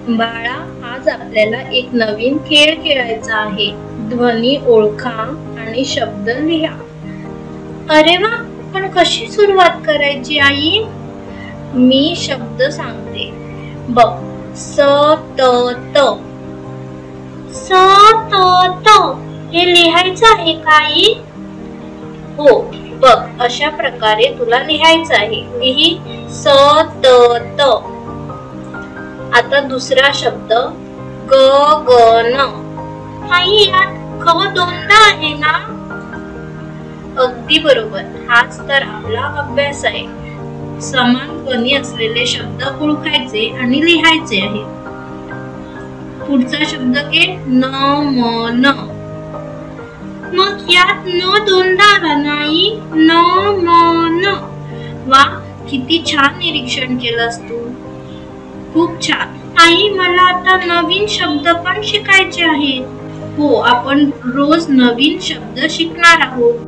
बाळा, आज आपल्याला एक नवीन खेळ खेळायचा आहे. ध्वनी ओळखा आणि शब्द लिहा. अरे वा, पण कशी सुरुवात करायची आई? मी शब्द सांगते. बघ, स त त. स त त. हे लिहायचं आहे का आई? हो, बघ, अशा प्रकारे तुला लिहायचं आहे. लिही स त त. आता दुसरा शब्द ग ग न. आई, यात ग दोनदा आहे ना? अगदी बरोबर. हाच तर आपला अभ्यास आहे. समान ध्वनी असलेले शब्द ओळखायचे आणि लिहायचे आहे. पुढचा शब्द घे, न म न. मग यात न दोनदा आला नाही. न म न. वा, किती छान निरीक्षण केलंस तू. खूप छान. आई, मला आता नवीन शब्द पण शिकायचे आहेत. हो, आपण रोज नवीन शब्द शिकणार आहोत.